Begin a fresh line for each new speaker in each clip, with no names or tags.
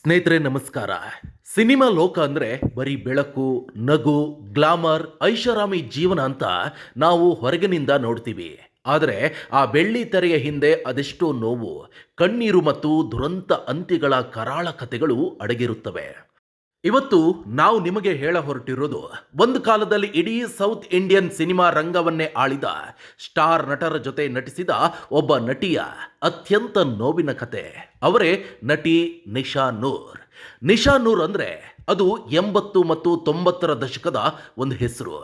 ಸ್ನೇಹಿತರೆ ನಮಸ್ಕಾರ. ಸಿನಿಮಾ ಲೋಕ ಅಂದರೆ ಬರೀ ಬೆಳಕು, ನಗು, ಗ್ಲಾಮರ್, ಐಷಾರಾಮಿ ಜೀವನ ಅಂತ ನಾವು ಹೊರಗಿನಿಂದ ನೋಡ್ತೀವಿ. ಆದರೆ ಆ ಬೆಳ್ಳಿ ತೆರೆಯ ಹಿಂದೆ ಅದೆಷ್ಟೋ ನೋವು, ಕಣ್ಣೀರು ಮತ್ತು ದುರಂತ ಅಂತ್ಯಗಳ ಕರಾಳ ಕಥೆಗಳು ಅಡಗಿರುತ್ತವೆ. ಇವತ್ತು ನಾವು ನಿಮಗೆ ಹೇಳ ಹೊರಟಿರೋದು ಒಂದು ಕಾಲದಲ್ಲಿ ಇಡೀ ಸೌತ್ ಇಂಡಿಯನ್ ಸಿನಿಮಾ ರಂಗವನ್ನೇ ಆಳಿದ ಸ್ಟಾರ್ ನಟರ ಜೊತೆ ನಟಿಸಿದ ಒಬ್ಬ ನಟಿಯ ಅತ್ಯಂತ ನೋವಿನ ಕತೆ. ಅವರೇ ನಟಿ ನಿಶಾ ನೂರ್. ನಿಶಾ ನೂರ್ ಅಂದರೆ ಅದು 80 ಮತ್ತು 90ರ ದಶಕದ ಒಂದು ಹೆಸರು.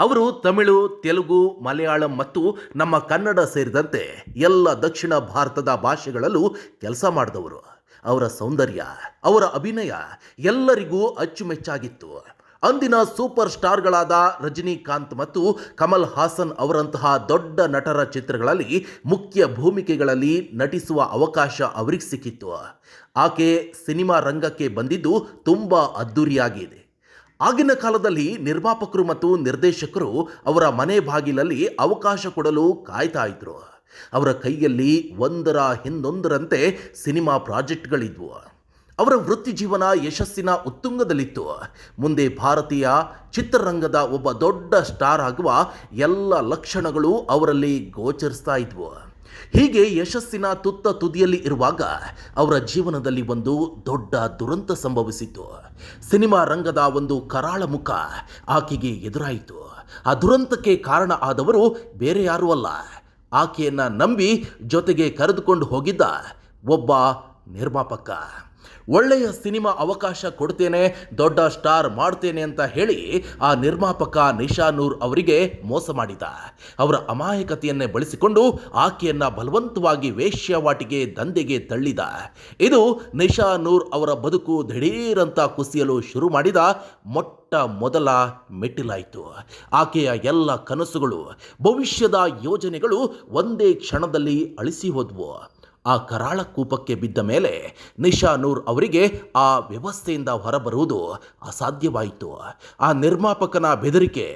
ಅವರು ತಮಿಳು, ತೆಲುಗು, ಮಲಯಾಳಂ ಮತ್ತು ನಮ್ಮ ಕನ್ನಡ ಸೇರಿದಂತೆ ಎಲ್ಲ ದಕ್ಷಿಣ ಭಾರತದ ಭಾಷೆಗಳಲ್ಲೂ ಕೆಲಸ ಮಾಡಿದವರು. ಅವರ ಸೌಂದರ್ಯ, ಅವರ ಅಭಿನಯ ಎಲ್ಲರಿಗೂ ಅಚ್ಚುಮೆಚ್ಚಾಗಿತ್ತು. ಅಂದಿನ ಸೂಪರ್ ಸ್ಟಾರ್ಗಳಾದ ರಜನಿಕಾಂತ್ ಮತ್ತು ಕಮಲ್ ಹಾಸನ್ ಅವರಂತಹ ದೊಡ್ಡ ನಟರ ಚಿತ್ರಗಳಲ್ಲಿ ಮುಖ್ಯ ಭೂಮಿಕೆಗಳಲ್ಲಿ ನಟಿಸುವ ಅವಕಾಶ ಅವರಿಗೆ ಸಿಕ್ಕಿತ್ತು. ಆಕೆ ಸಿನಿಮಾ ರಂಗಕ್ಕೆ ಬಂದಿದ್ದು ತುಂಬ ಅದ್ಧೂರಿಯಾಗಿದೆ. ಆಗಿನ ಕಾಲದಲ್ಲಿ ನಿರ್ಮಾಪಕರು ಮತ್ತು ನಿರ್ದೇಶಕರು ಅವರ ಮನೆ ಬಾಗಿಲಲ್ಲಿ ಅವಕಾಶ ಕೊಡಲು ಕಾಯ್ತಾ ಇದ್ರು. ಅವರ ಕೈಯಲ್ಲಿ ಒಂದರ ಹಿಂದೊಂದರಂತೆ ಸಿನಿಮಾ ಪ್ರಾಜೆಕ್ಟ್ಗಳಿದ್ವು. ಅವರ ವೃತ್ತಿ ಜೀವನ ಯಶಸ್ಸಿನ ಉತ್ತುಂಗದಲ್ಲಿತ್ತು. ಮುಂದೆ ಭಾರತೀಯ ಚಿತ್ರರಂಗದ ಒಬ್ಬ ದೊಡ್ಡ ಸ್ಟಾರ್ ಆಗುವ ಎಲ್ಲ ಲಕ್ಷಣಗಳು ಅವರಲ್ಲಿ ಗೋಚರಿಸ್ತಾ ಇದ್ವು. ಹೀಗೆ ಯಶಸ್ಸಿನ ತುತ್ತ ತುದಿಯಲ್ಲಿ ಇರುವಾಗ ಅವರ ಜೀವನದಲ್ಲಿ ಒಂದು ದೊಡ್ಡ ದುರಂತ ಸಂಭವಿಸಿತು. ಸಿನಿಮಾ ರಂಗದ ಒಂದು ಕರಾಳ ಮುಖ ಆಕೆಗೆ ಎದುರಾಯಿತು. ಆ ದುರಂತಕ್ಕೆ ಕಾರಣ ಆದವರು ಬೇರೆ ಯಾರೂ ಅಲ್ಲ, ಆಕೆಯನ್ನು ನಂಬಿ ಜೊತೆಗೆ ಕರೆದುಕೊಂಡು ಹೋಗಿದ್ದ ಒಬ್ಬ ನಿರ್ಮಾಪಕ. ಒಳ್ಳೆಯ ಸಿನಿಮಾ ಅವಕಾಶ ಕೊಡ್ತೇನೆ, ದೊಡ್ಡ ಸ್ಟಾರ್ ಮಾಡ್ತೇನೆ ಅಂತ ಹೇಳಿ ಆ ನಿರ್ಮಾಪಕ ನಿಶಾ ನೂರ್ ಅವರಿಗೆ ಮೋಸ ಮಾಡಿದ. ಅವರ ಅಮಾಯಕತೆಯನ್ನೇ ಬಳಸಿಕೊಂಡು ಆಕೆಯನ್ನು ಬಲವಂತವಾಗಿ ವೇಶ್ಯಾವಾಟಿಕೆ ದಂಧೆಗೆ ತಳ್ಳಿದ. ಇದು ನಿಶಾ ನೂರ್ ಅವರ ಬದುಕು ದಿಢೀರಂತ ಕುಸಿಯಲು ಶುರು ಮಾಡಿದ ಮೊದಲ ಮೆಟ್ಟಿಲಾಯಿತು. ಆಕೆಯ ಎಲ್ಲ ಕನಸುಗಳು, ಭವಿಷ್ಯದ ಯೋಜನೆಗಳು ಒಂದೇ ಕ್ಷಣದಲ್ಲಿ ಅಳಿಸಿ ಹೋದವು. ಆ ಕರಾಳ ಕೂಪಕ್ಕೆ ಬಿದ್ದ ಮೇಲೆ ನಿಶಾ ನೂರ್ ಅವರಿಗೆ ಆ ವ್ಯವಸ್ಥೆಯಿಂದ ಹೊರಬರುವುದು ಅಸಾಧ್ಯವಾಯಿತು. ಆ ನಿರ್ಮಾಪಕನ ಬೆದರಿಕೆ,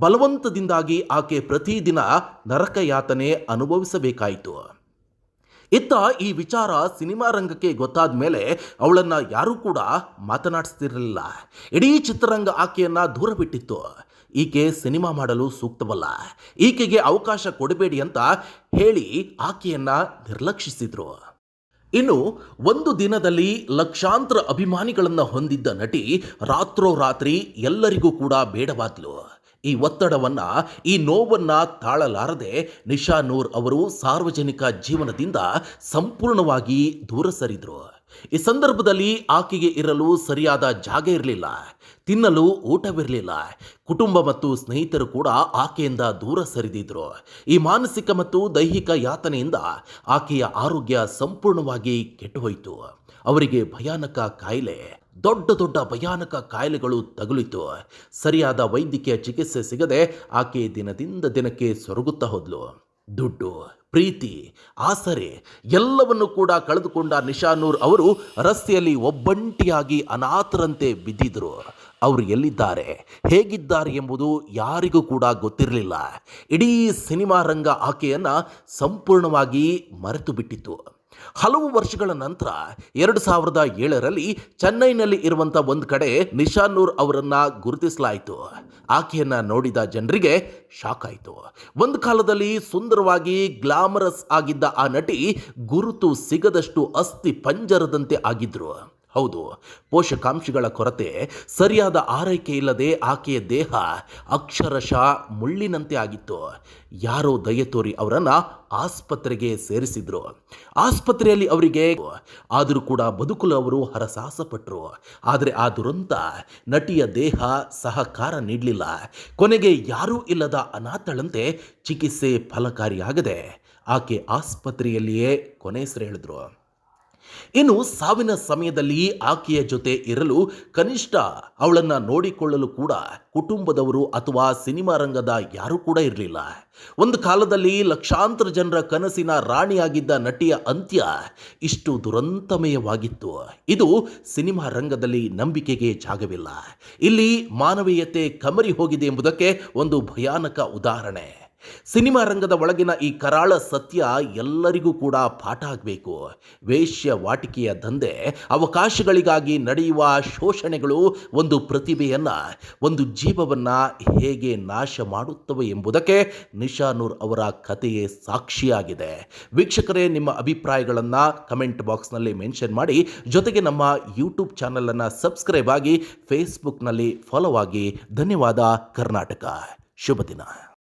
ಬಲವಂತದಿಂದಾಗಿ ಆಕೆ ಪ್ರತಿದಿನ ನರಕಯಾತನೆ ಅನುಭವಿಸಬೇಕಾಯಿತು. ಇತ್ತ ಈ ವಿಚಾರ ಸಿನಿಮಾ ರಂಗಕ್ಕೆ ಗೊತ್ತಾದ ಮೇಲೆ ಅವಳನ್ನು ಯಾರೂ ಕೂಡ ಮಾತನಾಡಿಸ್ತಿರಲಿಲ್ಲ. ಇಡೀ ಚಿತ್ರರಂಗ ಆಕೆಯನ್ನು ದೂರ ಬಿಟ್ಟಿತ್ತು. ಈಕೆ ಸಿನಿಮಾ ಮಾಡಲು ಸೂಕ್ತವಲ್ಲ, ಈಕೆಗೆ ಅವಕಾಶ ಕೊಡಬೇಡಿ ಅಂತ ಹೇಳಿ ಆಕೆಯನ್ನು ನಿರ್ಲಕ್ಷಿಸಿದ್ರು. ಇನ್ನು ಒಂದು ದಿನದಲ್ಲಿ ಲಕ್ಷಾಂತರ ಅಭಿಮಾನಿಗಳನ್ನು ಹೊಂದಿದ್ದ ನಟಿ ರಾತ್ರೋರಾತ್ರಿ ಎಲ್ಲರಿಗೂ ಕೂಡ ಬೇಡವಾದ್ಲು. ಈ ಒತ್ತಡವನ್ನು, ಈ ನೋವನ್ನು ತಾಳಲಾರದೆ ನಿಶಾ ನೂರ್ ಅವರು ಸಾರ್ವಜನಿಕ ಜೀವನದಿಂದ ಸಂಪೂರ್ಣವಾಗಿ ದೂರ ಸರಿದ್ರು. ಈ ಸಂದರ್ಭದಲ್ಲಿ ಆಕೆಗೆ ಇರಲು ಸರಿಯಾದ ಜಾಗ ಇರಲಿಲ್ಲ, ತಿನ್ನಲು ಊಟವಿರಲಿಲ್ಲ. ಕುಟುಂಬ ಮತ್ತು ಸ್ನೇಹಿತರು ಕೂಡ ಆಕೆಯಿಂದ ದೂರ ಸರಿದಿದ್ರು. ಈ ಮಾನಸಿಕ ಮತ್ತು ದೈಹಿಕ ಯಾತನೆಯಿಂದ ಆಕೆಯ ಆರೋಗ್ಯ ಸಂಪೂರ್ಣವಾಗಿ ಕೆಟ್ಟುಹೋಯಿತು. ಅವರಿಗೆ ಭಯಾನಕ ಕಾಯಿಲೆ, ದೊಡ್ಡ ಭಯಾನಕ ಕಾಯಿಲೆಗಳು ತಗುಲಿತು. ಸರಿಯಾದ ವೈದ್ಯಕೀಯ ಚಿಕಿತ್ಸೆ ಸಿಗದೆ ಆಕೆ ದಿನದಿಂದ ದಿನಕ್ಕೆ ಸೊರಗುತ್ತಾ ಹೋದ್ಲು. ದುಡ್ಡು, ಪ್ರೀತಿ, ಆಸರೆ ಎಲ್ಲವನ್ನು ಕೂಡ ಕಳೆದುಕೊಂಡ ನಿಶಾ ನೂರ್ ಅವರು ರಸ್ತೆಯಲ್ಲಿ ಒಬ್ಬಂಟಿಯಾಗಿ ಅನಾಥರಂತೆ ಬಿದ್ದಿದ್ರು. ಅವರು ಎಲ್ಲಿದ್ದಾರೆ, ಹೇಗಿದ್ದಾರೆ ಎಂಬುದು ಯಾರಿಗೂ ಕೂಡ ಗೊತ್ತಿರಲಿಲ್ಲ. ಇಡೀ ಸಿನಿಮಾ ರಂಗ ಆಕೆಯನ್ನು ಸಂಪೂರ್ಣವಾಗಿ ಮರೆತು ಬಿಟ್ಟಿತ್ತು. ಹಲವು ವರ್ಷಗಳ ನಂತರ 2007ರಲ್ಲಿ ಚೆನ್ನೈನಲ್ಲಿ ಇರುವಂಥ ಒಂದು ಕಡೆ ನಿಶಾ ನೂರ್ ಅವರನ್ನು ಗುರುತಿಸಲಾಯಿತು. ಆಕೆಯನ್ನು ನೋಡಿದ ಜನರಿಗೆ ಶಾಕ್ ಆಯಿತು. ಒಂದು ಕಾಲದಲ್ಲಿ ಸುಂದರವಾಗಿ ಗ್ಲಾಮರಸ್ ಆಗಿದ್ದ ಆ ನಟಿ ಗುರುತು ಸಿಗದಷ್ಟು ಅಸ್ಥಿ ಪಂಜರದಂತೆ ಆಗಿದ್ರು. ಹೌದು, ಪೋಷಕಾಂಶಗಳ ಕೊರತೆ, ಸರಿಯಾದ ಆರೈಕೆ ಇಲ್ಲದೆ ಆಕೆಯ ದೇಹ ಅಕ್ಷರಶಃ ಮುಳ್ಳಿನಂತೆ ಆಗಿತ್ತು. ಯಾರೋ ದಯೆ ತೋರಿ ಅವರನ್ನು ಆಸ್ಪತ್ರೆಗೆ ಸೇರಿಸಿದ್ರು. ಆಸ್ಪತ್ರೆಯಲ್ಲಿ ಅವರಿಗೆ ಆದರೂ ಕೂಡ ಬದುಕಲು ಅವರು ಹರಸಾಹಸಪಟ್ಟರು. ಆದರೆ ಆ ದುರಂತ ನಟಿಯ ದೇಹ ಸಹಕಾರ ನೀಡಲಿಲ್ಲ. ಕೊನೆಗೆ ಯಾರೂ ಇಲ್ಲದ ಅನಾಥಳಂತೆ ಚಿಕಿತ್ಸೆ ಫಲಕಾರಿಯಾಗದೆ ಆಕೆ ಆಸ್ಪತ್ರೆಯಲ್ಲಿಯೇ ಕೊನೆಯುಸಿರೆಳೆದ್ರು. ಇನ್ನು ಸಾವಿನ ಸಮಯದಲ್ಲಿ ಆಕೆಯ ಜೊತೆ ಇರಲು, ಕನಿಷ್ಠ ಅವಳನ್ನು ನೋಡಿಕೊಳ್ಳಲು ಕೂಡ ಕುಟುಂಬದವರು ಅಥವಾ ಸಿನಿಮಾ ರಂಗದ ಯಾರೂ ಕೂಡ ಇರಲಿಲ್ಲ. ಒಂದು ಕಾಲದಲ್ಲಿ ಲಕ್ಷಾಂತರ ಜನರ ಕನಸಿನ ರಾಣಿಯಾಗಿದ್ದ ನಟಿಯ ಅಂತ್ಯ ಇಷ್ಟು ದುರಂತಮಯವಾಗಿತ್ತು. ಇದು ಸಿನಿಮಾ ರಂಗದಲ್ಲಿ ನಂಬಿಕೆಗೆ ಜಾಗವಿಲ್ಲ. ಇಲ್ಲಿ ಮಾನವೀಯತೆ ಕಮರಿ ಹೋಗಿದೆ ಎಂಬುದಕ್ಕೆ ಒಂದು ಭಯಾನಕ ಉದಾಹರಣೆ. ಸಿನಿಮಾ ರಂಗದ ಒಳಗಿನ ಈ ಕರಾಳ ಸತ್ಯ ಎಲ್ಲರಿಗೂ ಕೂಡ ಪಾಠ ಆಗಬೇಕು. ವೇಶ್ಯವಾಟಿಕೆಯ ದಂಧೆ, ಅವಕಾಶಗಳಿಗಾಗಿ ನಡೆಯುವ ಶೋಷಣೆಗಳು ಒಂದು ಪ್ರತಿಭೆಯನ್ನು, ಒಂದು ಜೀವವನ್ನು ಹೇಗೆ ನಾಶ ಮಾಡುತ್ತವೆ ಎಂಬುದಕ್ಕೆ ನಿಶಾನೂರ್ ಅವರ ಕಥೆಯೇ ಸಾಕ್ಷಿಯಾಗಿದೆ. ವೀಕ್ಷಕರೇ, ನಿಮ್ಮ ಅಭಿಪ್ರಾಯಗಳನ್ನು ಕಮೆಂಟ್ ಬಾಕ್ಸ್ನಲ್ಲಿ ಮೆನ್ಷನ್ ಮಾಡಿ, ಜೊತೆಗೆ ನಮ್ಮ ಯೂಟ್ಯೂಬ್ ಚಾನಲನ್ನು ಸಬ್ಸ್ಕ್ರೈಬ್ ಆಗಿ, ಫೇಸ್ಬುಕ್ನಲ್ಲಿ ಫಾಲೋ ಆಗಿ. ಧನ್ಯವಾದ. ಕರ್ನಾಟಕ. ಶುಭ ದಿನ.